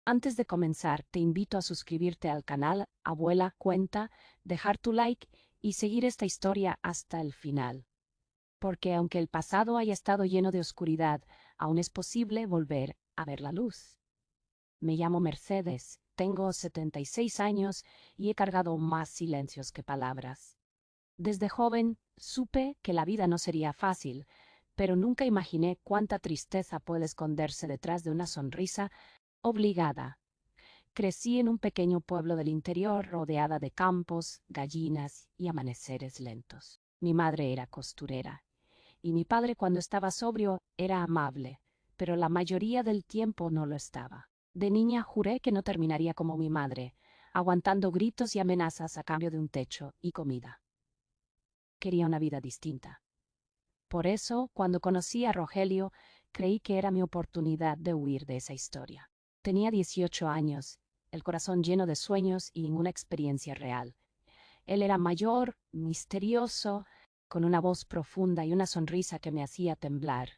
Antes de comenzar, te invito a suscribirte al canal Abuela Cuenta, dejar tu like y seguir esta historia hasta el final. Porque aunque el pasado haya estado lleno de oscuridad, aún es posible volver a ver la luz. Me llamo Mercedes, tengo 76 años y he cargado más silencios que palabras. Desde joven supe que la vida no sería fácil, pero nunca imaginé cuánta tristeza puede esconderse detrás de una sonrisa obligada. Crecí en un pequeño pueblo del interior rodeada de campos, gallinas y amaneceres lentos. Mi madre era costurera y mi padre cuando estaba sobrio era amable, pero la mayoría del tiempo no lo estaba. De niña juré que no terminaría como mi madre, aguantando gritos y amenazas a cambio de un techo y comida. Quería una vida distinta. Por eso, cuando conocí a Rogelio, creí que era mi oportunidad de huir de esa historia. Tenía 18 años, el corazón lleno de sueños y una experiencia real. Él era mayor, misterioso, con una voz profunda y una sonrisa que me hacía temblar.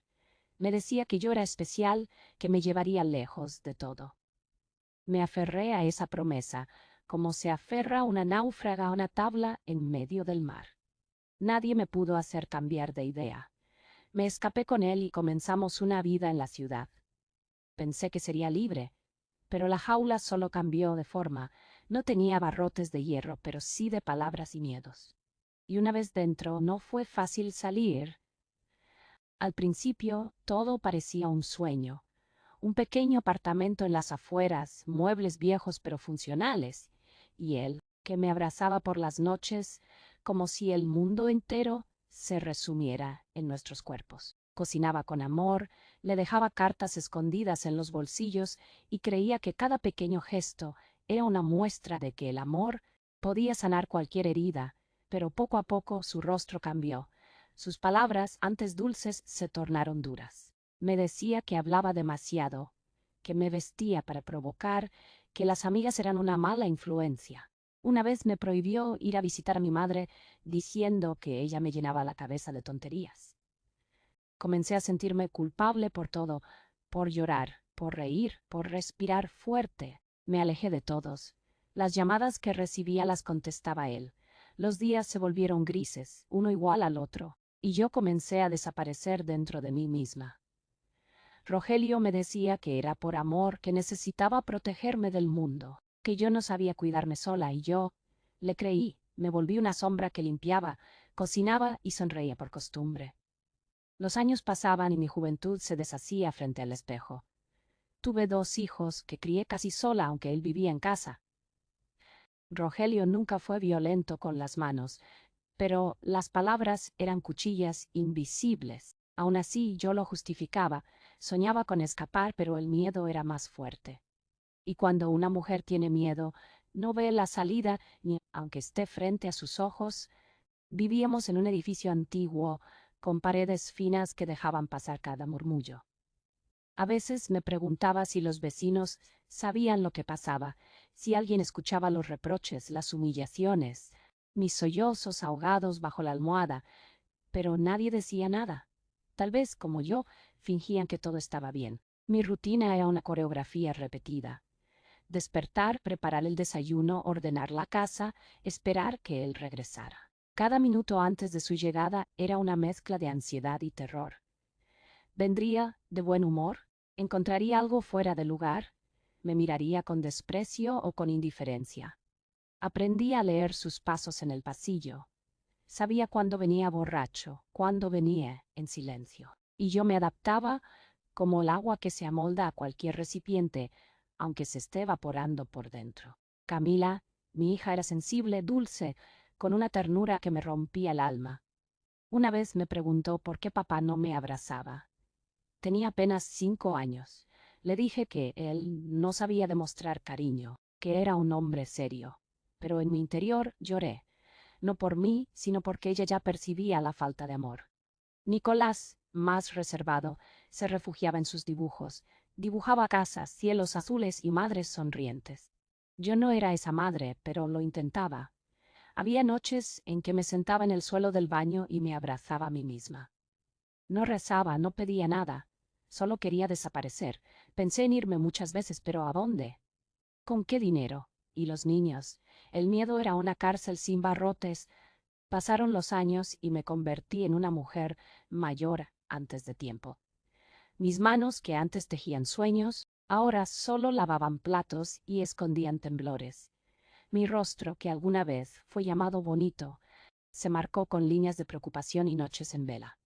Me decía que yo era especial, que me llevaría lejos de todo. Me aferré a esa promesa, como se aferra una náufraga a una tabla en medio del mar. Nadie me pudo hacer cambiar de idea. Me escapé con él y comenzamos una vida en la ciudad. Pensé que sería libre, pero la jaula solo cambió de forma. No tenía barrotes de hierro, pero sí de palabras y miedos. Y una vez dentro, no fue fácil salir. Al principio, todo parecía un sueño. Un pequeño apartamento en las afueras, muebles viejos pero funcionales, y él, que me abrazaba por las noches, como si el mundo entero se resumiera en nuestros cuerpos. Cocinaba con amor, le dejaba cartas escondidas en los bolsillos y creía que cada pequeño gesto era una muestra de que el amor podía sanar cualquier herida, pero poco a poco su rostro cambió. Sus palabras, antes dulces, se tornaron duras. Me decía que hablaba demasiado, que me vestía para provocar, que las amigas eran una mala influencia. Una vez me prohibió ir a visitar a mi madre, diciendo que ella me llenaba la cabeza de tonterías. Comencé a sentirme culpable por todo, por llorar, por reír, por respirar fuerte. Me alejé de todos. Las llamadas que recibía las contestaba él. Los días se volvieron grises, uno igual al otro, y yo comencé a desaparecer dentro de mí misma. Rogelio me decía que era por amor, que necesitaba protegerme del mundo, que yo no sabía cuidarme sola y yo le creí, me volví una sombra que limpiaba, cocinaba y sonreía por costumbre. Los años pasaban y mi juventud se deshacía frente al espejo. Tuve 2 hijos que crié casi sola aunque él vivía en casa. Rogelio nunca fue violento con las manos, pero las palabras eran cuchillas invisibles. Aun así yo lo justificaba, soñaba con escapar, pero el miedo era más fuerte. Y cuando una mujer tiene miedo, no ve la salida ni aunque esté frente a sus ojos. Vivíamos en un edificio antiguo, con paredes finas que dejaban pasar cada murmullo. A veces me preguntaba si los vecinos sabían lo que pasaba, si alguien escuchaba los reproches, las humillaciones, mis sollozos ahogados bajo la almohada, pero nadie decía nada. Tal vez, como yo, fingían que todo estaba bien. Mi rutina era una coreografía repetida. Despertar, preparar el desayuno, ordenar la casa, esperar que él regresara. Cada minuto antes de su llegada era una mezcla de ansiedad y terror. ¿Vendría de buen humor? ¿Encontraría algo fuera de lugar? ¿Me miraría con desprecio o con indiferencia? Aprendí a leer sus pasos en el pasillo. Sabía cuándo venía borracho, cuándo venía en silencio. Y yo me adaptaba como el agua que se amolda a cualquier recipiente, aunque se esté evaporando por dentro. Camila, mi hija, era sensible, dulce, con una ternura que me rompía el alma. Una vez me preguntó por qué papá no me abrazaba. Tenía apenas 5 años. Le dije que él no sabía demostrar cariño, que era un hombre serio. Pero en mi interior lloré, no por mí, sino porque ella ya percibía la falta de amor. Nicolás, más reservado, se refugiaba en sus dibujos. Dibujaba casas, cielos azules y madres sonrientes. Yo no era esa madre, pero lo intentaba. Había noches en que me sentaba en el suelo del baño y me abrazaba a mí misma. No rezaba, no pedía nada. Solo quería desaparecer. Pensé en irme muchas veces, pero ¿a dónde? ¿Con qué dinero? ¿Y los niños? El miedo era una cárcel sin barrotes. Pasaron los años y me convertí en una mujer mayor antes de tiempo. Mis manos, que antes tejían sueños, ahora solo lavaban platos y escondían temblores. Mi rostro, que alguna vez fue llamado bonito, se marcó con líneas de preocupación y noches en vela.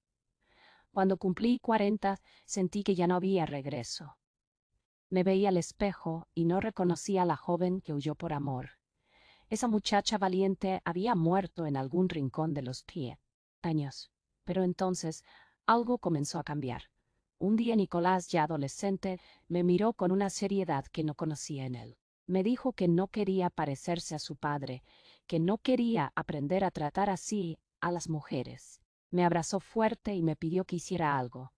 Cuando cumplí 40, sentí que ya no había regreso. Me veía al espejo y no reconocía a la joven que huyó por amor. Esa muchacha valiente había muerto en algún rincón de los 10 años. Pero entonces algo comenzó a cambiar. Un día Nicolás, ya adolescente, me miró con una seriedad que no conocía en él. Me dijo que no quería parecerse a su padre, que no quería aprender a tratar así a las mujeres. Me abrazó fuerte y me pidió que hiciera algo.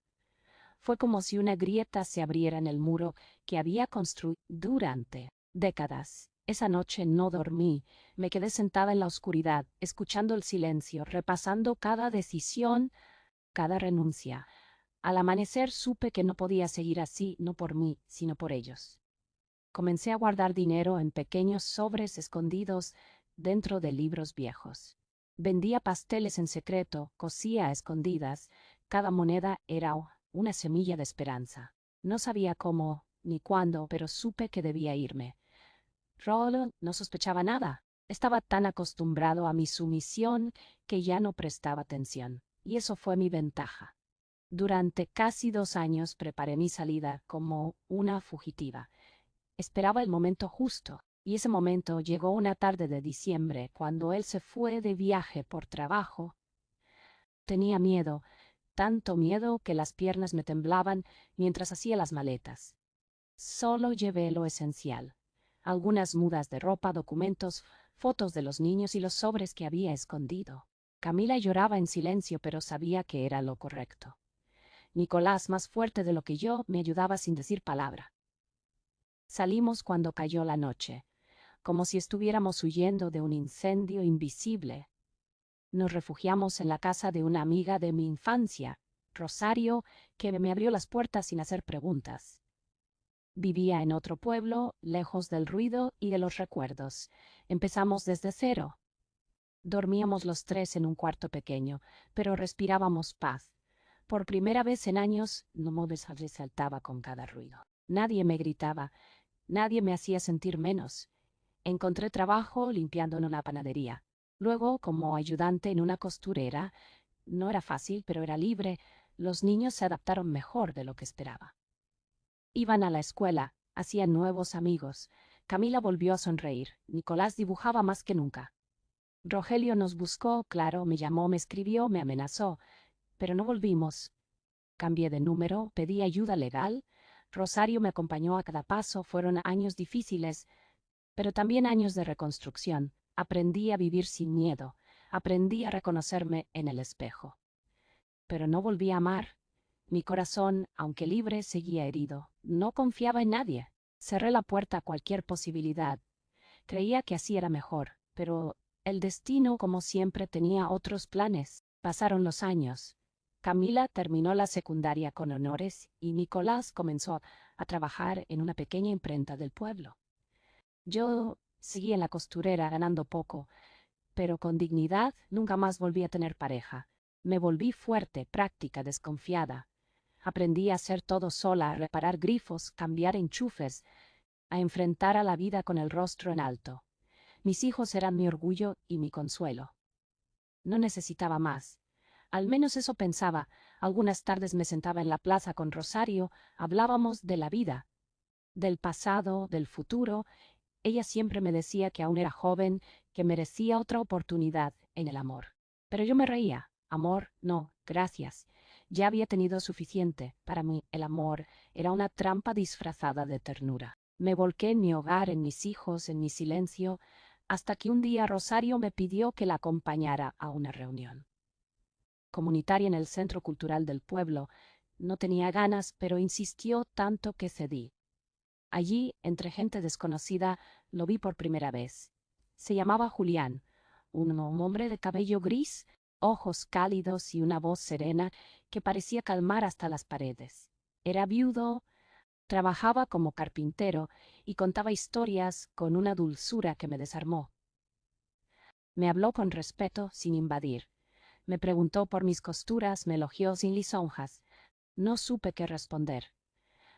Fue como si una grieta se abriera en el muro que había construido durante décadas. Esa noche no dormí, me quedé sentada en la oscuridad, escuchando el silencio, repasando cada decisión, cada renuncia. Al amanecer supe que no podía seguir así, no por mí, sino por ellos. Comencé a guardar dinero en pequeños sobres escondidos dentro de libros viejos. Vendía pasteles en secreto, cosía a escondidas. Cada moneda era una semilla de esperanza. No sabía cómo ni cuándo, pero supe que debía irme. Roland no sospechaba nada. Estaba tan acostumbrado a mi sumisión que ya no prestaba atención. Y eso fue mi ventaja. Durante casi 2 años preparé mi salida como una fugitiva. Esperaba el momento justo, y ese momento llegó una tarde de diciembre, cuando él se fue de viaje por trabajo. Tenía miedo, tanto miedo que las piernas me temblaban mientras hacía las maletas. Solo llevé lo esencial: algunas mudas de ropa, documentos, fotos de los niños y los sobres que había escondido. Camila lloraba en silencio, pero sabía que era lo correcto. Nicolás, más fuerte de lo que yo, me ayudaba sin decir palabra. Salimos cuando cayó la noche, como si estuviéramos huyendo de un incendio invisible. Nos refugiamos en la casa de una amiga de mi infancia, Rosario, que me abrió las puertas sin hacer preguntas. Vivía en otro pueblo, lejos del ruido y de los recuerdos. Empezamos desde cero. Dormíamos los tres en un cuarto pequeño, pero respirábamos paz. Por primera vez en años, no me resaltaba con cada ruido. Nadie me gritaba, nadie me hacía sentir menos. Encontré trabajo limpiando en una panadería. Luego, como ayudante en una costurera. No era fácil, pero era libre. Los niños se adaptaron mejor de lo que esperaba. Iban a la escuela, hacían nuevos amigos. Camila volvió a sonreír. Nicolás dibujaba más que nunca. Rogelio nos buscó, claro, me llamó, me escribió, me amenazó. Pero no volvimos. Cambié de número, pedí ayuda legal. Rosario me acompañó a cada paso. Fueron años difíciles, pero también años de reconstrucción. Aprendí a vivir sin miedo. Aprendí a reconocerme en el espejo. Pero no volví a amar. Mi corazón, aunque libre, seguía herido. No confiaba en nadie. Cerré la puerta a cualquier posibilidad. Creía que así era mejor, pero el destino, como siempre, tenía otros planes. Pasaron los años. Camila terminó la secundaria con honores y Nicolás comenzó a trabajar en una pequeña imprenta del pueblo. Yo seguí en la costurera ganando poco, pero con dignidad. Nunca más volví a tener pareja. Me volví fuerte, práctica, desconfiada. Aprendí a hacer todo sola, a reparar grifos, cambiar enchufes, a enfrentar a la vida con el rostro en alto. Mis hijos eran mi orgullo y mi consuelo. No necesitaba más. Al menos eso pensaba. Algunas tardes me sentaba en la plaza con Rosario, hablábamos de la vida, del pasado, del futuro. Ella siempre me decía que aún era joven, que merecía otra oportunidad en el amor. Pero yo me reía. Amor, no, gracias. Ya había tenido suficiente. Para mí, el amor era una trampa disfrazada de ternura. Me volqué en mi hogar, en mis hijos, en mi silencio, hasta que un día Rosario me pidió que la acompañara a una reunión comunitaria en el Centro Cultural del pueblo. No tenía ganas, pero insistió tanto que cedí. Allí, entre gente desconocida, lo vi por primera vez. Se llamaba Julián, un hombre de cabello gris, ojos cálidos y una voz serena que parecía calmar hasta las paredes. Era viudo, trabajaba como carpintero y contaba historias con una dulzura que me desarmó. Me habló con respeto, sin invadir. Me preguntó por mis costuras, me elogió sin lisonjas. No supe qué responder.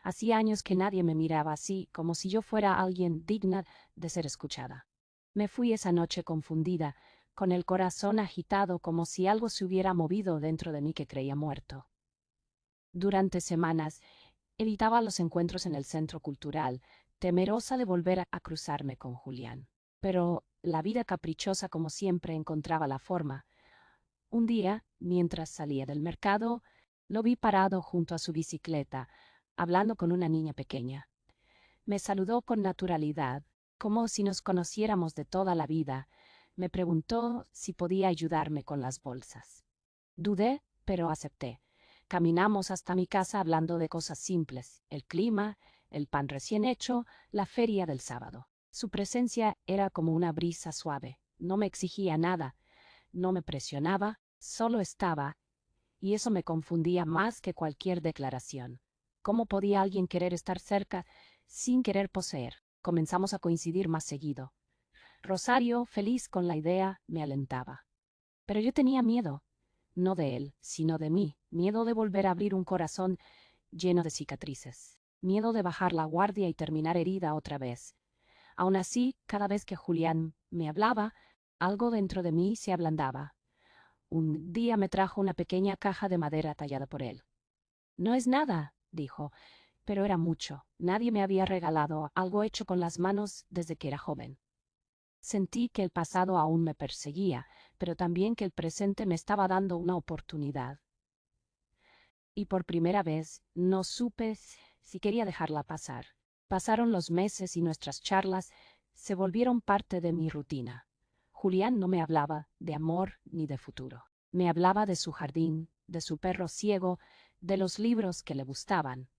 Hacía años que nadie me miraba así, como si yo fuera alguien digna de ser escuchada. Me fui esa noche confundida, con el corazón agitado como si algo se hubiera movido dentro de mí que creía muerto. Durante semanas evitaba los encuentros en el centro cultural, temerosa de volver a cruzarme con Julián. Pero la vida caprichosa como siempre encontraba la forma. Un día, mientras salía del mercado, lo vi parado junto a su bicicleta, hablando con una niña pequeña. Me saludó con naturalidad, como si nos conociéramos de toda la vida. Me preguntó si podía ayudarme con las bolsas. Dudé, pero acepté. Caminamos hasta mi casa hablando de cosas simples: el clima, el pan recién hecho, la feria del sábado. Su presencia era como una brisa suave. No me exigía nada, no me presionaba, solo estaba, y eso me confundía más que cualquier declaración. ¿Cómo podía alguien querer estar cerca sin querer poseer? Comenzamos a coincidir más seguido. Rosario, feliz con la idea, me alentaba. Pero yo tenía miedo, no de él, sino de mí, miedo de volver a abrir un corazón lleno de cicatrices, miedo de bajar la guardia y terminar herida otra vez. Aún así, cada vez que Julián me hablaba, algo dentro de mí se ablandaba. Un día me trajo una pequeña caja de madera tallada por él. No es nada, dijo, pero era mucho. Nadie me había regalado algo hecho con las manos desde que era joven. Sentí que el pasado aún me perseguía, pero también que el presente me estaba dando una oportunidad. Y por primera vez no supe si quería dejarla pasar. Pasaron los meses y nuestras charlas se volvieron parte de mi rutina. Julián no me hablaba de amor ni de futuro. Me hablaba de su jardín, de su perro ciego, de los libros que le gustaban.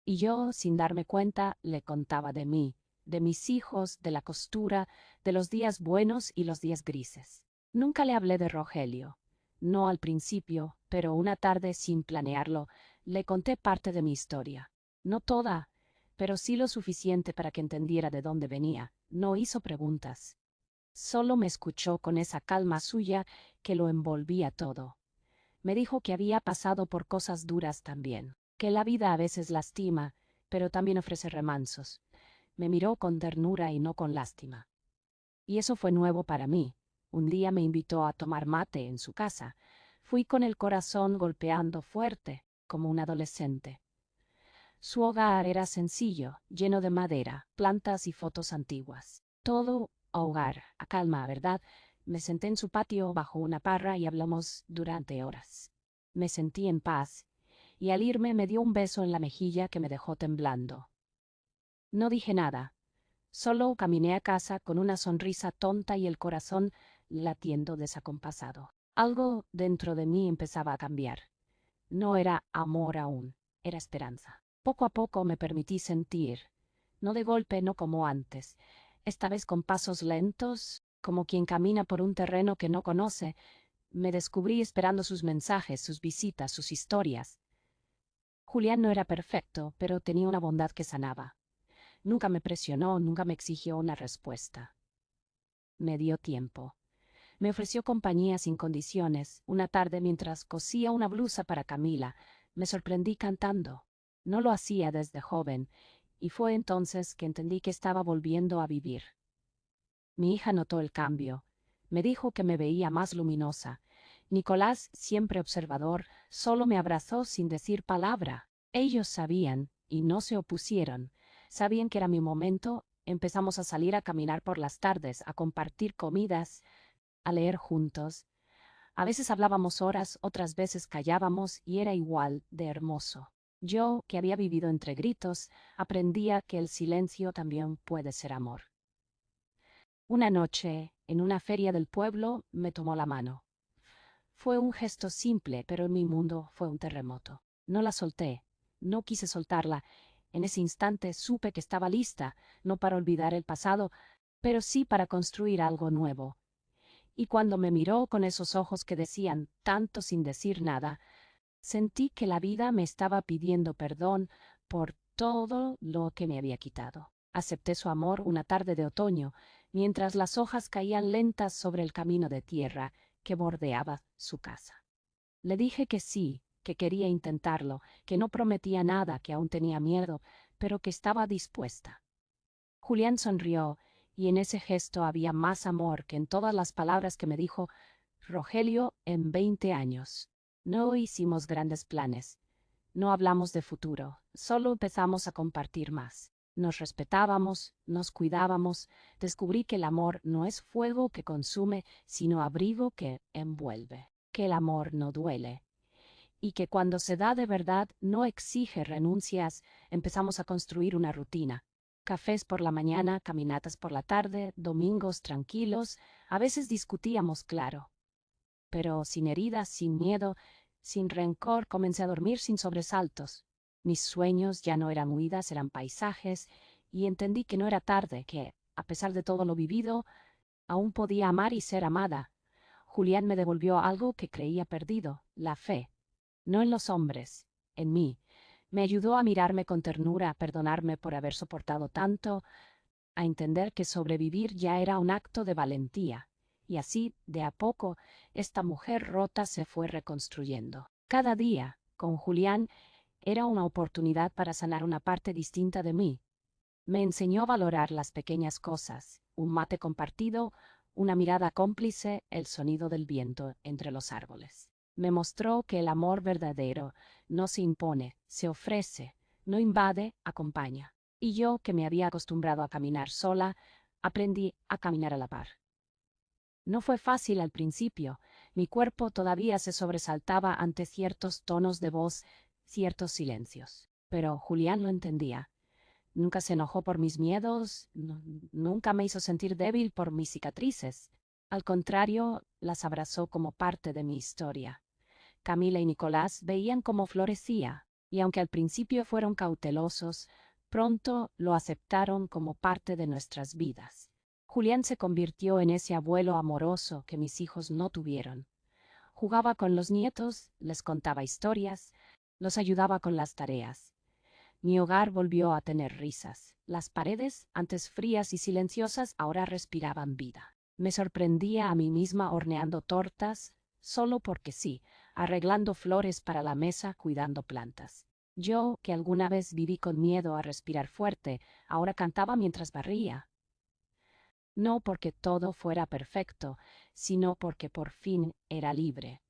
Y yo, sin darme cuenta, le contaba de mí, de mis hijos, de la costura, de los días buenos y los días grises. Nunca le hablé de Rogelio. No al principio, pero una tarde, sin planearlo, le conté parte de mi historia. No toda, pero sí lo suficiente para que entendiera de dónde venía. No hizo preguntas. Solo me escuchó con esa calma suya que lo envolvía todo. Me dijo que había pasado por cosas duras también, que la vida a veces lastima, pero también ofrece remansos. Me miró con ternura y no con lástima. Y eso fue nuevo para mí. Un día me invitó a tomar mate en su casa. Fui con el corazón golpeando fuerte, como un adolescente. Su hogar era sencillo, lleno de madera, plantas y fotos antiguas. Todo hogar, a calma, ¿verdad? Me senté en su patio bajo una parra y hablamos durante horas. Me sentí en paz, y al irme me dio un beso en la mejilla que me dejó temblando. No dije nada, solo caminé a casa con una sonrisa tonta y el corazón latiendo desacompasado. Algo dentro de mí empezaba a cambiar. No era amor aún, era esperanza. Poco a poco me permití sentir, no de golpe, no como antes, esta vez con pasos lentos, como quien camina por un terreno que no conoce. Me descubrí esperando sus mensajes, sus visitas, sus historias. Julián no era perfecto, pero tenía una bondad que sanaba. Nunca me presionó, nunca me exigió una respuesta. Me dio tiempo. Me ofreció compañía sin condiciones. Una tarde, mientras cosía una blusa para Camila, me sorprendí cantando. No lo hacía desde joven, y fue entonces que entendí que estaba volviendo a vivir. Mi hija notó el cambio. Me dijo que me veía más luminosa. Nicolás, siempre observador, solo me abrazó sin decir palabra. Ellos sabían, y no se opusieron. Sabían que era mi momento. Empezamos a salir a caminar por las tardes, a compartir comidas, a leer juntos. A veces hablábamos horas, otras veces callábamos, y era igual de hermoso. Yo, que había vivido entre gritos, aprendía que el silencio también puede ser amor. Una noche, en una feria del pueblo, me tomó la mano. Fue un gesto simple, pero en mi mundo fue un terremoto. No la solté, no quise soltarla. En ese instante supe que estaba lista, no para olvidar el pasado, pero sí para construir algo nuevo. Y cuando me miró con esos ojos que decían tanto sin decir nada, Sentí que la vida me estaba pidiendo perdón por todo lo que me había quitado. Acepté su amor una tarde de otoño, mientras las hojas caían lentas sobre el camino de tierra que bordeaba su casa. Le dije que sí, que quería intentarlo, que no prometía nada, que aún tenía miedo, pero que estaba dispuesta. Julián sonrió, y en ese gesto había más amor que en todas las palabras que me dijo Rogelio en 20 años. No hicimos grandes planes, no hablamos de futuro, solo empezamos a compartir más. Nos respetábamos, nos cuidábamos, descubrí que el amor no es fuego que consume, sino abrigo que envuelve, que el amor no duele, y que cuando se da de verdad no exige renuncias. Empezamos a construir una rutina. Cafés por la mañana, caminatas por la tarde, domingos tranquilos, a veces discutíamos, claro, pero sin heridas, sin miedo, sin rencor. Comencé a dormir sin sobresaltos. Mis sueños ya no eran huidas, eran paisajes, y entendí que no era tarde, que, a pesar de todo lo vivido, aún podía amar y ser amada. Julián me devolvió algo que creía perdido, la fe. No en los hombres, en mí. Me ayudó a mirarme con ternura, a perdonarme por haber soportado tanto, a entender que sobrevivir ya era un acto de valentía. Y así, de a poco, esta mujer rota se fue reconstruyendo. Cada día, con Julián, era una oportunidad para sanar una parte distinta de mí. Me enseñó a valorar las pequeñas cosas, un mate compartido, una mirada cómplice, el sonido del viento entre los árboles. Me mostró que el amor verdadero no se impone, se ofrece, no invade, acompaña. Y yo, que me había acostumbrado a caminar sola, aprendí a caminar a la par. No fue fácil al principio. Mi cuerpo todavía se sobresaltaba ante ciertos tonos de voz, ciertos silencios. Pero Julián lo entendía. Nunca se enojó por mis miedos, nunca me hizo sentir débil por mis cicatrices. Al contrario, las abrazó como parte de mi historia. Camila y Nicolás veían cómo florecía, y aunque al principio fueron cautelosos, pronto lo aceptaron como parte de nuestras vidas. Julián se convirtió en ese abuelo amoroso que mis hijos no tuvieron. Jugaba con los nietos, les contaba historias, los ayudaba con las tareas. Mi hogar volvió a tener risas. Las paredes, antes frías y silenciosas, ahora respiraban vida. Me sorprendía a mí misma horneando tortas, solo porque sí, arreglando flores para la mesa, cuidando plantas. Yo, que alguna vez viví con miedo a respirar fuerte, ahora cantaba mientras barría. No porque todo fuera perfecto, sino porque por fin era libre.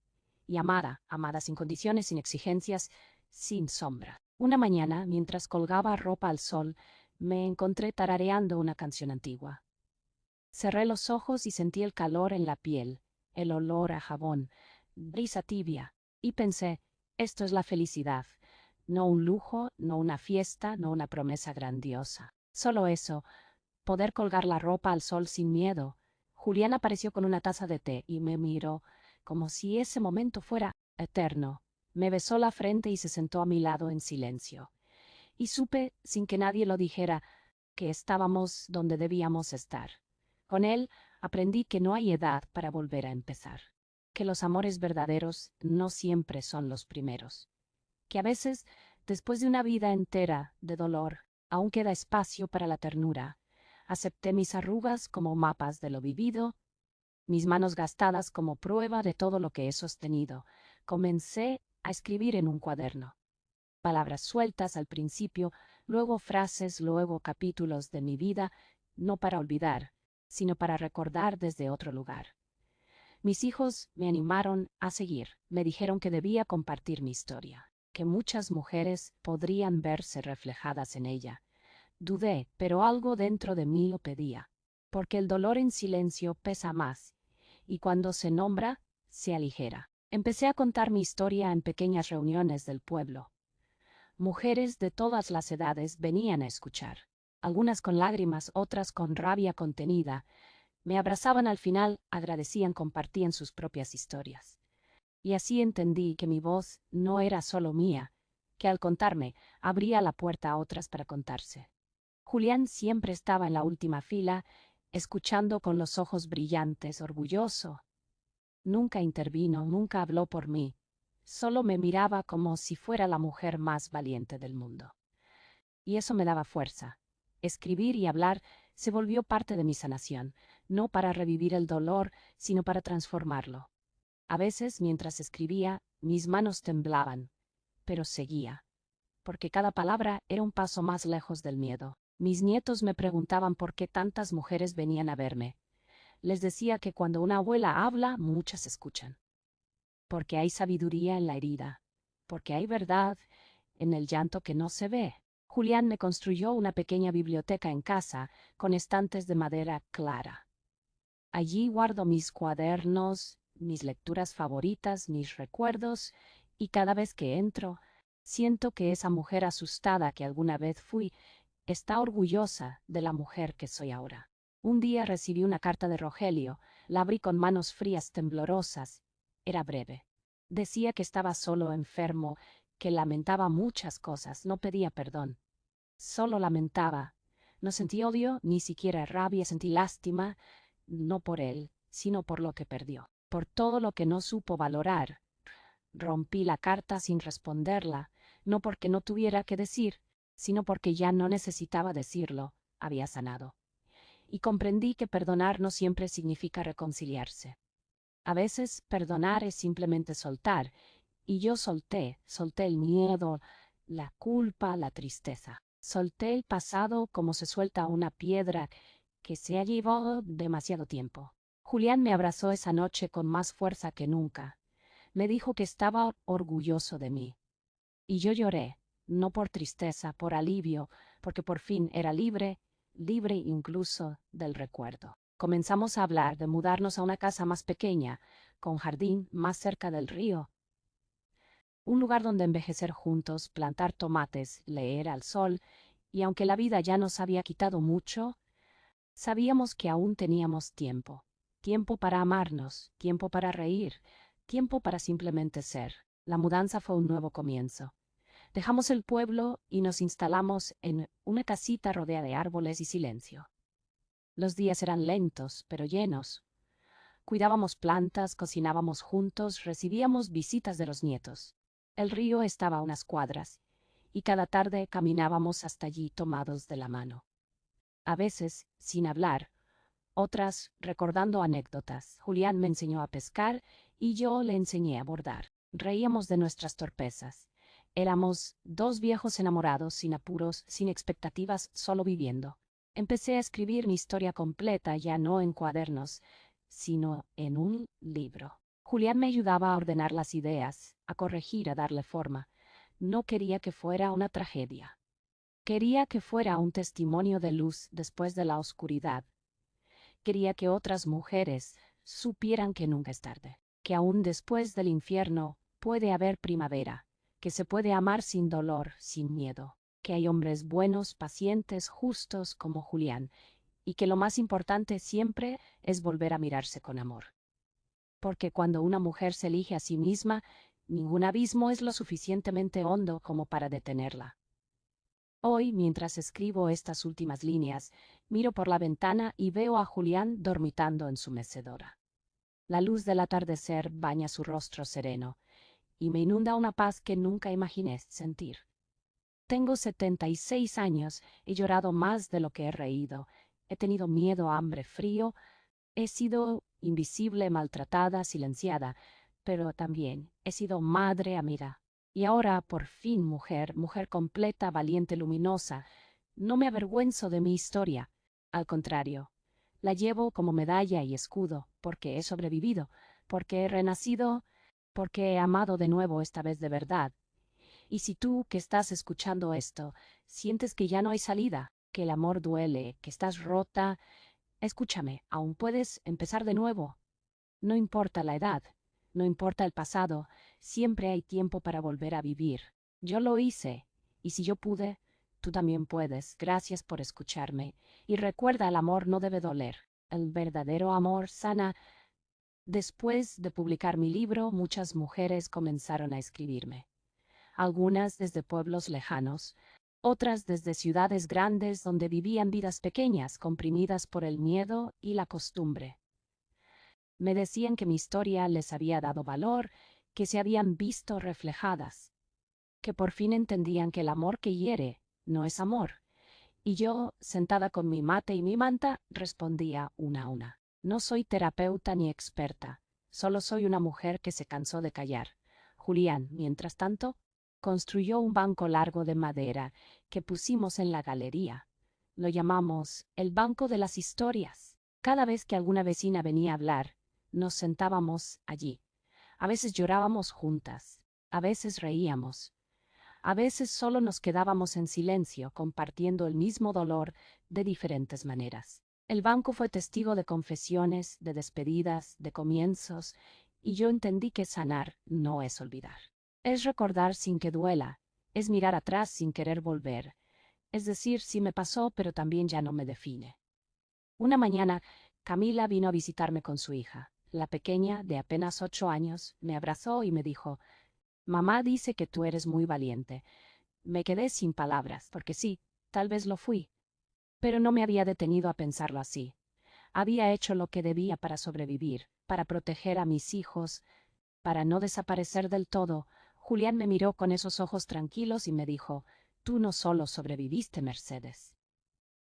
Y amada, amada sin condiciones, sin exigencias, sin sombra. Una mañana, mientras colgaba ropa al sol, me encontré tarareando una canción antigua. Cerré los ojos y sentí el calor en la piel, el olor a jabón, brisa tibia, y pensé, esto es la felicidad, no un lujo, no una fiesta, no una promesa grandiosa. Solo eso, poder colgar la ropa al sol sin miedo. Julián apareció con una taza de té y me miró como si ese momento fuera eterno. Me besó la frente y se sentó a mi lado en silencio. Y supe, sin que nadie lo dijera, que estábamos donde debíamos estar. Con él aprendí que no hay edad para volver a empezar, que los amores verdaderos no siempre son los primeros, que a veces, después de una vida entera de dolor, aún queda espacio para la ternura. Acepté mis arrugas como mapas de lo vivido, mis manos gastadas como prueba de todo lo que he sostenido. Comencé a escribir en un cuaderno. Palabras sueltas al principio, luego frases, luego capítulos de mi vida, no para olvidar, sino para recordar desde otro lugar. Mis hijos me animaron a seguir, me dijeron que debía compartir mi historia, que muchas mujeres podrían verse reflejadas en ella. Dudé, pero algo dentro de mí lo pedía, porque el dolor en silencio pesa más, y cuando se nombra, se aligera. Empecé a contar mi historia en pequeñas reuniones del pueblo. Mujeres de todas las edades venían a escuchar, algunas con lágrimas, otras con rabia contenida. Me abrazaban al final, agradecían, compartían sus propias historias. Y así entendí que mi voz no era solo mía, que al contarme abría la puerta a otras para contarse. Julián siempre estaba en la última fila, escuchando con los ojos brillantes, orgulloso. Nunca intervino, nunca habló por mí, Solo me miraba como si fuera la mujer más valiente del mundo. Y eso me daba fuerza. Escribir y hablar se volvió parte de mi sanación, no para revivir el dolor, sino para transformarlo. A veces, mientras escribía, mis manos temblaban, pero seguía, porque cada palabra era un paso más lejos del miedo. Mis nietos me preguntaban por qué tantas mujeres venían a verme. Les decía que cuando una abuela habla, muchas escuchan. Porque hay sabiduría en la herida, porque hay verdad en el llanto que no se ve. Julián me construyó una pequeña biblioteca en casa con estantes de madera clara. Allí guardo mis cuadernos, mis lecturas favoritas, mis recuerdos, y cada vez que entro, siento que esa mujer asustada que alguna vez fui está orgullosa de la mujer que soy ahora. Un día recibí una carta de Rogelio, la abrí con manos frías temblorosas. Era breve. Decía que estaba solo enfermo, que lamentaba muchas cosas, no pedía perdón. Solo lamentaba. No sentí odio, ni siquiera rabia, sentí lástima, no por él, sino por lo que perdió, por todo lo que no supo valorar. Rompí la carta sin responderla, no porque no tuviera que decir, sino porque ya no necesitaba decirlo, había sanado. Y comprendí que perdonar no siempre significa reconciliarse. A veces perdonar es simplemente soltar, y yo solté el miedo, la culpa, la tristeza. Solté el pasado como se suelta una piedra que se ha llevado demasiado tiempo. Julián me abrazó esa noche con más fuerza que nunca. Me dijo que estaba orgulloso de mí. Y yo lloré, no por tristeza, por alivio, porque por fin era libre, libre incluso del recuerdo. Comenzamos a hablar de mudarnos a una casa más pequeña, con jardín más cerca del río. Un lugar donde envejecer juntos, plantar tomates, leer al sol, y aunque la vida ya nos había quitado mucho, sabíamos que aún teníamos tiempo. Tiempo para amarnos, tiempo para reír, tiempo para simplemente ser. La mudanza fue un nuevo comienzo. Dejamos el pueblo y nos instalamos en una casita rodeada de árboles y silencio. Los días eran lentos, pero llenos. Cuidábamos plantas, cocinábamos juntos, recibíamos visitas de los nietos. El río estaba a unas cuadras, y cada tarde caminábamos hasta allí tomados de la mano. A veces, sin hablar, otras recordando anécdotas. Julián me enseñó a pescar y yo le enseñé a bordar. Reíamos de nuestras torpezas. Éramos dos viejos enamorados, sin apuros, sin expectativas, solo viviendo. Empecé a escribir mi historia completa, ya no en cuadernos, sino en un libro. Julián me ayudaba a ordenar las ideas, a corregir, a darle forma. No quería que fuera una tragedia. Quería que fuera un testimonio de luz después de la oscuridad. Quería que otras mujeres supieran que nunca es tarde, que aún después del infierno puede haber primavera, que se puede amar sin dolor, sin miedo, que hay hombres buenos, pacientes, justos como Julián, y que lo más importante siempre es volver a mirarse con amor. Porque cuando una mujer se elige a sí misma, ningún abismo es lo suficientemente hondo como para detenerla. Hoy, mientras escribo estas últimas líneas, miro por la ventana y veo a Julián dormitando en su mecedora. La luz del atardecer baña su rostro sereno, y me inunda una paz que nunca imaginé sentir. Tengo 76 años, he llorado más de lo que he reído, he tenido miedo, hambre, frío, he sido invisible, maltratada, silenciada, pero también he sido madre, amiga. Y ahora, por fin, mujer completa, valiente, luminosa. No me avergüenzo de mi historia. Al contrario, la llevo como medalla y escudo, porque he sobrevivido, porque he renacido, porque he amado de nuevo, esta vez de verdad. Y si tú, que estás escuchando esto, sientes que ya no hay salida, que el amor duele, que estás rota, escúchame, aún puedes empezar de nuevo. No importa la edad, no importa el pasado, siempre hay tiempo para volver a vivir. Yo lo hice, y si yo pude, tú también puedes. Gracias por escucharme. Y recuerda, el amor no debe doler. El verdadero amor sana. Después de publicar mi libro, muchas mujeres comenzaron a escribirme. Algunas desde pueblos lejanos, otras desde ciudades grandes donde vivían vidas pequeñas, comprimidas por el miedo y la costumbre. Me decían que mi historia les había dado valor, que se habían visto reflejadas, que por fin entendían que el amor que hiere no es amor. Y yo, sentada con mi mate y mi manta, respondía una a una. No soy terapeuta ni experta, solo soy una mujer que se cansó de callar. Julián, mientras tanto, construyó un banco largo de madera que pusimos en la galería. Lo llamamos el Banco de las Historias. Cada vez que alguna vecina venía a hablar, nos sentábamos allí. A veces llorábamos juntas, a veces reíamos. A veces solo nos quedábamos en silencio, compartiendo el mismo dolor de diferentes maneras. El banco fue testigo de confesiones, de despedidas, de comienzos, y yo entendí que sanar no es olvidar. Es recordar sin que duela, es mirar atrás sin querer volver, es decir, sí me pasó, pero también ya no me define. Una mañana, Camila vino a visitarme con su hija. La pequeña, de apenas 8 años, me abrazó y me dijo: «Mamá dice que tú eres muy valiente». Me quedé sin palabras, porque sí, tal vez lo fui, pero no me había detenido a pensarlo así. Había hecho lo que debía para sobrevivir, para proteger a mis hijos, para no desaparecer del todo. Julián me miró con esos ojos tranquilos y me dijo: «Tú no solo sobreviviste, Mercedes.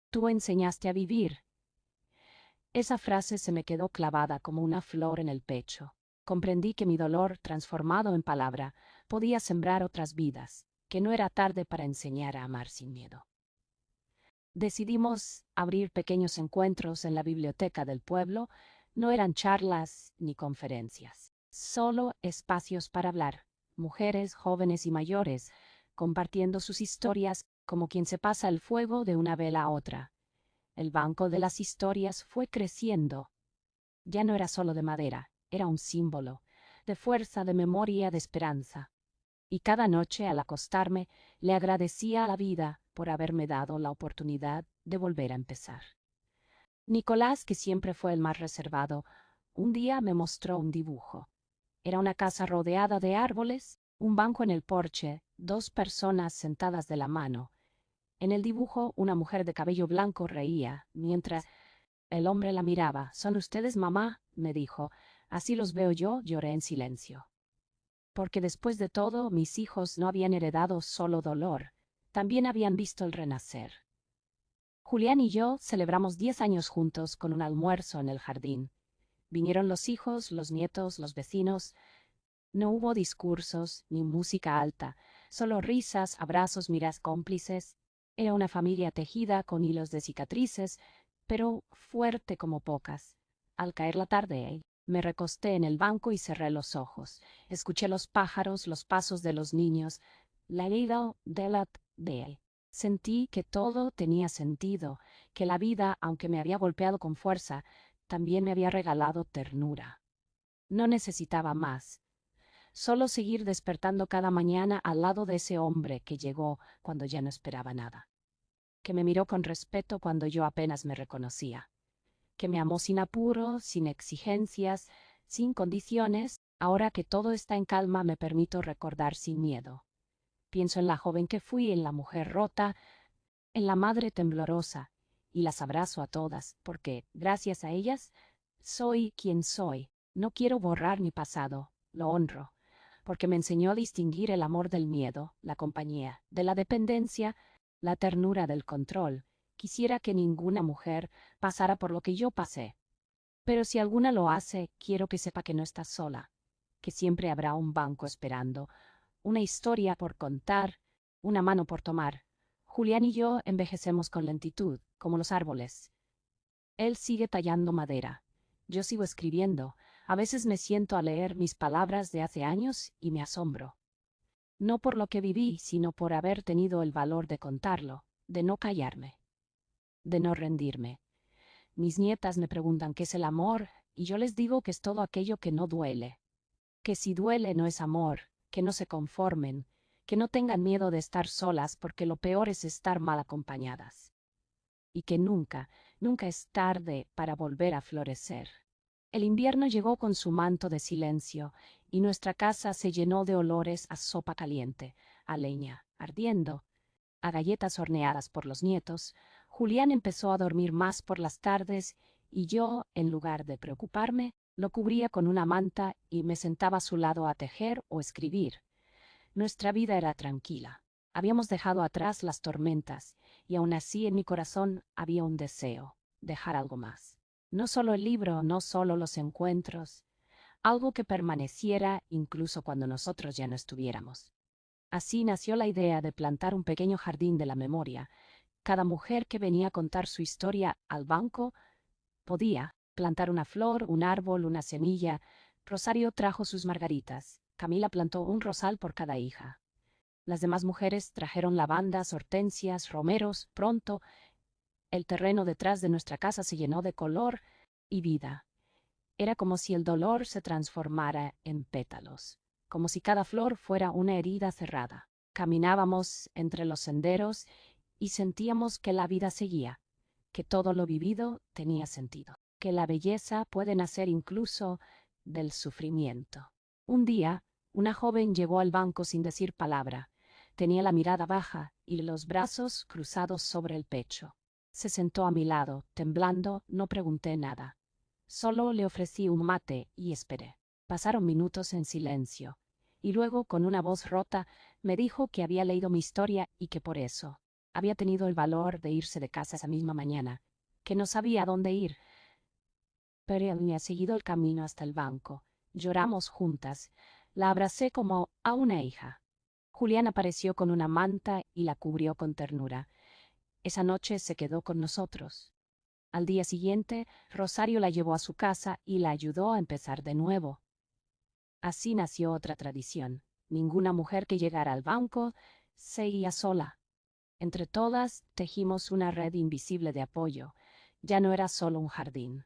Tú enseñaste a vivir». Esa frase se me quedó clavada como una flor en el pecho. Comprendí que mi dolor, transformado en palabra, podía sembrar otras vidas, que no era tarde para enseñar a amar sin miedo. Decidimos abrir pequeños encuentros en la biblioteca del pueblo. No eran charlas ni conferencias, solo espacios para hablar, mujeres, jóvenes y mayores, compartiendo sus historias como quien se pasa el fuego de una vela a otra. El Banco de las Historias fue creciendo. Ya no era solo de madera, era un símbolo, de fuerza, de memoria, de esperanza. Y cada noche, al acostarme, le agradecía a la vida por haberme dado la oportunidad de volver a empezar. Nicolás, que siempre fue el más reservado, un día me mostró un dibujo. Era una casa rodeada de árboles, un banco en el porche, 2 personas sentadas de la mano. En el dibujo, una mujer de cabello blanco reía, mientras el hombre la miraba. «¿Son ustedes, mamá?», me dijo. «Así los veo yo». Lloré en silencio. Porque después de todo, mis hijos no habían heredado solo dolor, también habían visto el renacer. Julián y yo celebramos 10 años juntos con un almuerzo en el jardín. Vinieron los hijos, los nietos, los vecinos. No hubo discursos ni música alta, solo risas, abrazos, miradas cómplices. Era una familia tejida con hilos de cicatrices, pero fuerte como pocas. Al caer la tarde, me recosté en el banco y cerré los ojos. Escuché los pájaros, los pasos de los niños, la ida de la de. Sentí que todo tenía sentido, que la vida, aunque me había golpeado con fuerza, también me había regalado ternura. No necesitaba más, solo seguir despertando cada mañana al lado de ese hombre que llegó cuando ya no esperaba nada, que me miró con respeto cuando yo apenas me reconocía, que me amó sin apuros, sin exigencias, sin condiciones. Ahora que todo está en calma, me permito recordar sin miedo. Pienso en la joven que fui, en la mujer rota, en la madre temblorosa, y las abrazo a todas, porque, gracias a ellas, soy quien soy. No quiero borrar mi pasado, lo honro, porque me enseñó a distinguir el amor del miedo, la compañía, de la dependencia, la ternura del control. Quisiera que ninguna mujer pasara por lo que yo pasé. Pero si alguna lo hace, quiero que sepa que no está sola, que siempre habrá un banco esperando, una historia por contar, una mano por tomar. Julián y yo envejecemos con lentitud, como los árboles. Él sigue tallando madera. Yo sigo escribiendo. A veces me siento a leer mis palabras de hace años y me asombro. No por lo que viví, sino por haber tenido el valor de contarlo, de no callarme, de no rendirme. Mis nietas me preguntan qué es el amor, y yo les digo que es todo aquello que no duele. Que si duele no es amor, que no se conformen, que no tengan miedo de estar solas, porque lo peor es estar mal acompañadas. Y que nunca, nunca es tarde para volver a florecer. El invierno llegó con su manto de silencio, y nuestra casa se llenó de olores a sopa caliente, a leña ardiendo, a galletas horneadas por los nietos. Julián empezó a dormir más por las tardes, y yo, en lugar de preocuparme, Lo cubría con una manta y me sentaba a su lado a tejer o escribir. Nuestra vida era tranquila. Habíamos dejado atrás las tormentas y aún así en mi corazón había un deseo, dejar algo más. No solo el libro, no solo los encuentros, algo que permaneciera incluso cuando nosotros ya no estuviéramos. Así nació la idea de plantar un pequeño jardín de la memoria. Cada mujer que venía a contar su historia al banco podía plantar una flor, un árbol, una semilla. Rosario trajo sus margaritas. Camila plantó un rosal por cada hija. Las demás mujeres trajeron lavandas, hortensias, romeros. Pronto, el terreno detrás de nuestra casa se llenó de color y vida. Era como si el dolor se transformara en pétalos, como si cada flor fuera una herida cerrada. Caminábamos entre los senderos y sentíamos que la vida seguía, que todo lo vivido tenía sentido, que la belleza puede nacer incluso del sufrimiento. Un día, una joven llegó al banco sin decir palabra. Tenía la mirada baja y los brazos cruzados sobre el pecho. Se sentó a mi lado, temblando, no pregunté nada. Solo le ofrecí un mate y esperé. Pasaron minutos en silencio, y luego, con una voz rota, me dijo que había leído mi historia y que por eso había tenido el valor de irse de casa esa misma mañana, que no sabía a dónde ir, pero él me ha seguido el camino hasta el banco. Lloramos juntas. La abracé como a una hija. Julián apareció con una manta y la cubrió con ternura. Esa noche se quedó con nosotros. Al día siguiente, Rosario la llevó a su casa y la ayudó a empezar de nuevo. Así nació otra tradición. Ninguna mujer que llegara al banco seguía sola. Entre todas tejimos una red invisible de apoyo. Ya no era solo un jardín.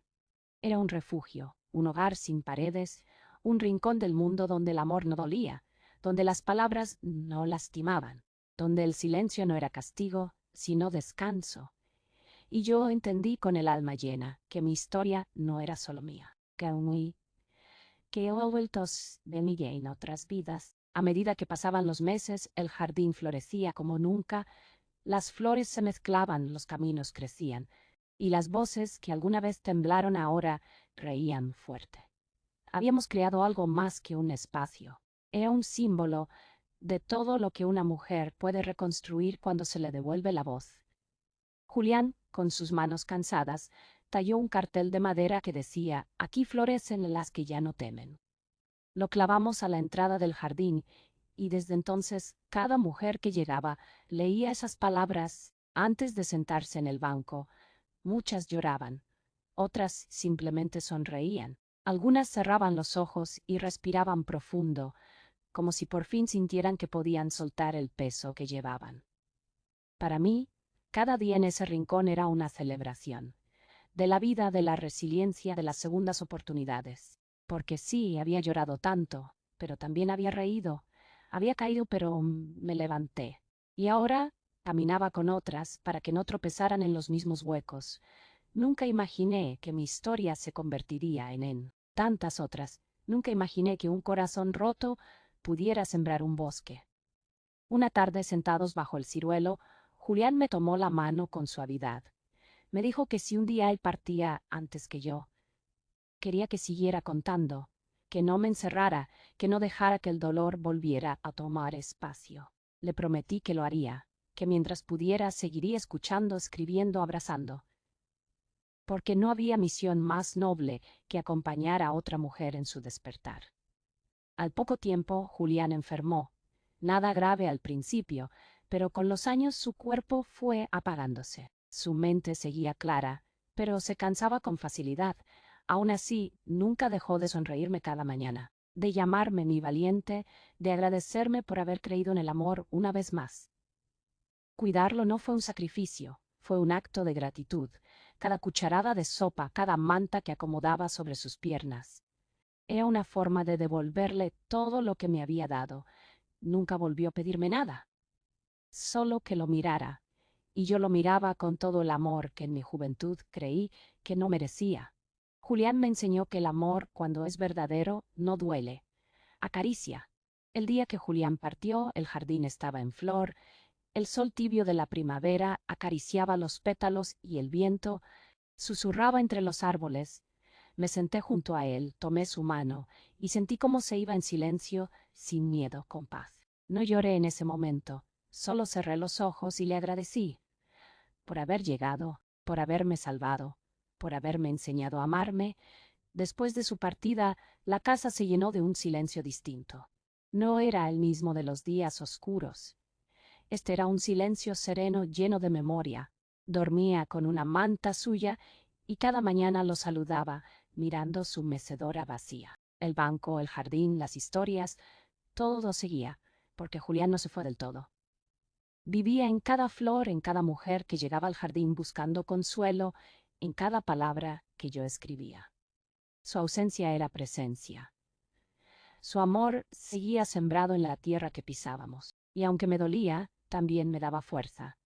Era un refugio, un hogar sin paredes, un rincón del mundo donde el amor no dolía, donde las palabras no lastimaban, donde el silencio no era castigo, sino descanso. Y yo entendí con el alma llena que mi historia no era solo mía, que he vuelto de mí en otras vidas. A medida que pasaban los meses, el jardín florecía como nunca, las flores se mezclaban, los caminos crecían, y las voces que alguna vez temblaron ahora reían fuerte. Habíamos creado algo más que un espacio. Era un símbolo de todo lo que una mujer puede reconstruir cuando se le devuelve la voz. Julián, con sus manos cansadas, talló un cartel de madera que decía: «Aquí florecen las que ya no temen». Lo clavamos a la entrada del jardín y desde entonces cada mujer que llegaba leía esas palabras antes de sentarse en el banco. Muchas lloraban, otras simplemente sonreían. Algunas cerraban los ojos y respiraban profundo, como si por fin sintieran que podían soltar el peso que llevaban. Para mí, cada día en ese rincón era una celebración, de la vida, de la resiliencia, de las segundas oportunidades. Porque sí, había llorado tanto, pero también había reído. Había caído, pero me levanté. Y ahora caminaba con otras para que no tropezaran en los mismos huecos. Nunca imaginé que mi historia se convertiría en tantas otras. Nunca imaginé que un corazón roto pudiera sembrar un bosque. Una tarde, sentados bajo el ciruelo, Julián me tomó la mano con suavidad. Me dijo que si un día él partía antes que yo, quería que siguiera contando, que no me encerrara, que no dejara que el dolor volviera a tomar espacio. Le prometí que lo haría, que mientras pudiera seguiría escuchando, escribiendo, abrazando. Porque no había misión más noble que acompañar a otra mujer en su despertar. Al poco tiempo, Julián enfermó. Nada grave al principio, pero con los años su cuerpo fue apagándose. Su mente seguía clara, pero se cansaba con facilidad. Aún así, nunca dejó de sonreírme cada mañana, de llamarme mi valiente, de agradecerme por haber creído en el amor una vez más. Cuidarlo no fue un sacrificio, fue un acto de gratitud. Cada cucharada de sopa, cada manta que acomodaba sobre sus piernas, era una forma de devolverle todo lo que me había dado. Nunca volvió a pedirme nada, solo que lo mirara, y yo lo miraba con todo el amor que en mi juventud creí que no merecía. Julián me enseñó que el amor, cuando es verdadero, no duele, acaricia. El día que Julián partió, el jardín estaba en flor, el sol tibio de la primavera acariciaba los pétalos y el viento susurraba entre los árboles. Me senté junto a él, tomé su mano, y sentí cómo se iba en silencio, sin miedo, con paz. No lloré en ese momento, solo cerré los ojos y le agradecí por haber llegado, por haberme salvado, por haberme enseñado a amarme. Después de su partida, la casa se llenó de un silencio distinto. No era el mismo de los días oscuros. Este era un silencio sereno lleno de memoria. Dormía con una manta suya y cada mañana lo saludaba, mirando su mecedora vacía. El banco, el jardín, las historias, todo seguía, porque Julián no se fue del todo. Vivía en cada flor, en cada mujer que llegaba al jardín buscando consuelo, en cada palabra que yo escribía. Su ausencia era presencia. Su amor seguía sembrado en la tierra que pisábamos, y aunque me dolía, también me daba fuerza,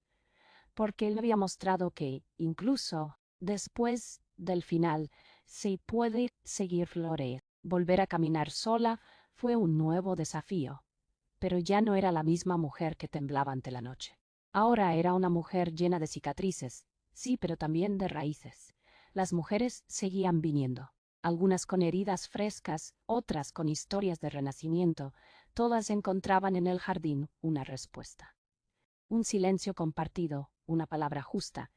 porque él me había mostrado que, incluso después del final, se puede seguir floreciendo. Volver a caminar sola fue un nuevo desafío, pero ya no era la misma mujer que temblaba ante la noche. Ahora era una mujer llena de cicatrices, sí, pero también de raíces. Las mujeres seguían viniendo, algunas con heridas frescas, otras con historias de renacimiento. Todas encontraban en el jardín una respuesta. Un silencio compartido, una palabra justa.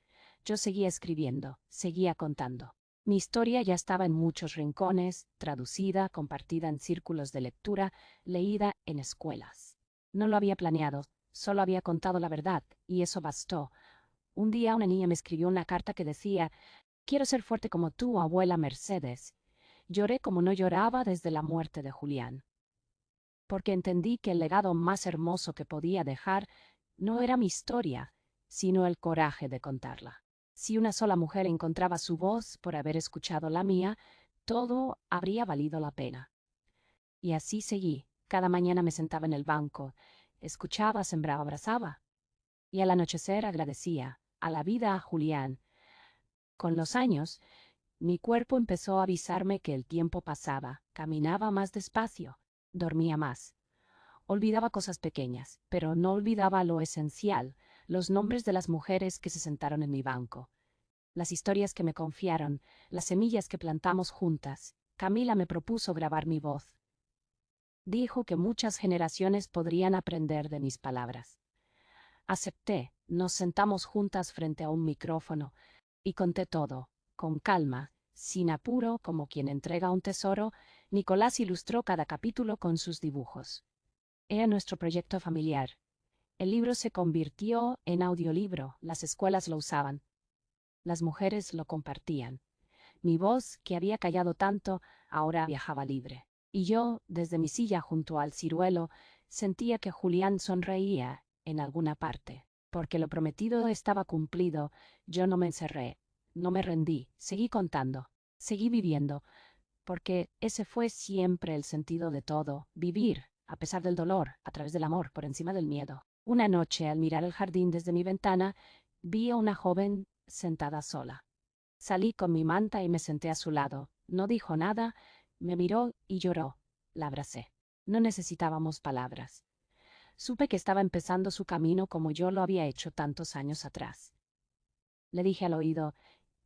Yo seguía escribiendo, seguía contando. Mi historia ya estaba en muchos rincones, traducida, compartida en círculos de lectura, leída en escuelas. No lo había planeado, solo había contado la verdad, y eso bastó. Un día una niña me escribió una carta que decía: «Quiero ser fuerte como tú, abuela Mercedes». Lloré como no lloraba desde la muerte de Julián, porque entendí que el legado más hermoso que podía dejar no era mi historia, sino el coraje de contarla. Si una sola mujer encontraba su voz por haber escuchado la mía, todo habría valido la pena. Y así seguí. Cada mañana me sentaba en el banco, escuchaba, sembraba, abrazaba. Y al anochecer agradecía a la vida, a Julián. Con los años, mi cuerpo empezó a avisarme que el tiempo pasaba, caminaba más despacio, dormía más. Olvidaba cosas pequeñas, pero no olvidaba lo esencial, los nombres de las mujeres que se sentaron en mi banco, las historias que me confiaron, las semillas que plantamos juntas. Camila me propuso grabar mi voz. Dijo que muchas generaciones podrían aprender de mis palabras. Acepté, nos sentamos juntas frente a un micrófono y conté todo, con calma, sin apuro, como quien entrega un tesoro. Nicolás ilustró cada capítulo con sus dibujos. Era nuestro proyecto familiar. El libro se convirtió en audiolibro, las escuelas lo usaban, las mujeres lo compartían. Mi voz, que había callado tanto, ahora viajaba libre. Y yo, desde mi silla junto al ciruelo, sentía que Julián sonreía en alguna parte. Porque lo prometido estaba cumplido, yo no me encerré, no me rendí, seguí contando, seguí viviendo, porque ese fue siempre el sentido de todo, vivir, a pesar del dolor, a través del amor, por encima del miedo. Una noche, al mirar el jardín desde mi ventana, vi a una joven sentada sola. Salí con mi manta y me senté a su lado. No dijo nada, me miró y lloró. La abracé. No necesitábamos palabras. Supe que estaba empezando su camino como yo lo había hecho tantos años atrás. Le dije al oído: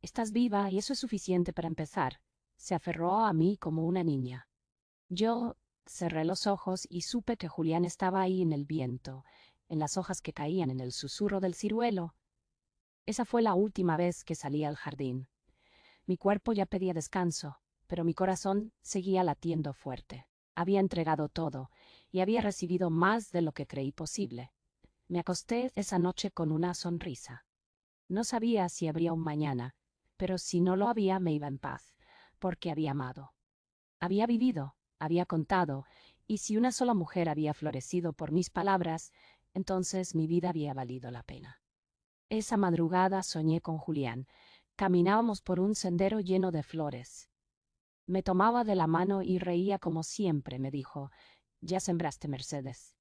«Estás viva y eso es suficiente para empezar». Se aferró a mí como una niña. Yo cerré los ojos y supe que Julián estaba ahí en el viento, en las hojas que caían, en el susurro del ciruelo. Esa fue la última vez que salí al jardín. Mi cuerpo ya pedía descanso, pero mi corazón seguía latiendo fuerte. Había entregado todo, y había recibido más de lo que creí posible. Me acosté esa noche con una sonrisa. No sabía si habría un mañana, pero si no lo había me iba en paz, porque había amado. Había vivido, había contado, y si una sola mujer había florecido por mis palabras, entonces mi vida había valido la pena. Esa madrugada soñé con Julián. Caminábamos por un sendero lleno de flores. Me tomaba de la mano y reía como siempre. Me dijo: «Ya sembraste, Mercedes.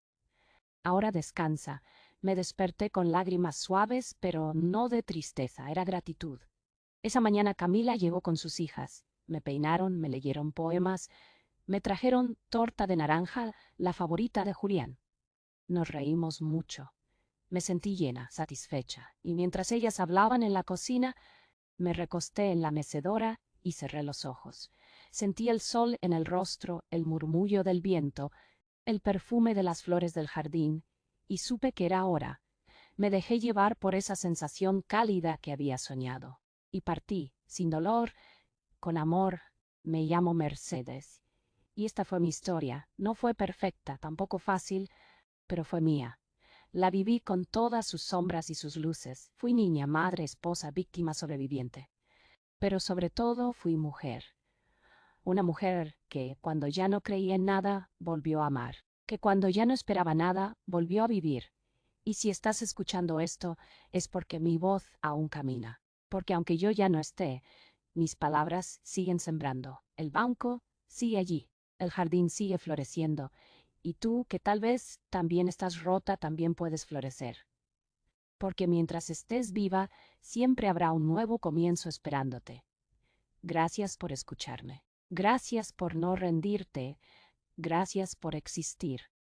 Ahora descansa». Me desperté con lágrimas suaves, pero no de tristeza, era gratitud. Esa mañana Camila llegó con sus hijas. Me peinaron, me leyeron poemas, me trajeron torta de naranja, la favorita de Julián. Nos reímos mucho. Me sentí llena, satisfecha, y mientras ellas hablaban en la cocina, me recosté en la mecedora y cerré los ojos. Sentí el sol en el rostro, el murmullo del viento, el perfume de las flores del jardín, y supe que era hora. Me dejé llevar por esa sensación cálida que había soñado. Y partí, sin dolor, con amor. Me llamo Mercedes. Y esta fue mi historia. No fue perfecta, tampoco fácil, pero fue mía. La viví con todas sus sombras y sus luces. Fui niña, madre, esposa, víctima, sobreviviente. Pero sobre todo fui mujer. Una mujer que, cuando ya no creía en nada, volvió a amar. Que cuando ya no esperaba nada, volvió a vivir. Y si estás escuchando esto, es porque mi voz aún camina. Porque aunque yo ya no esté, mis palabras siguen sembrando. El banco sigue allí. El jardín sigue floreciendo. Y tú, que tal vez también estás rota, también puedes florecer. Porque mientras estés viva, siempre habrá un nuevo comienzo esperándote. Gracias por escucharme. Gracias por no rendirte. Gracias por existir.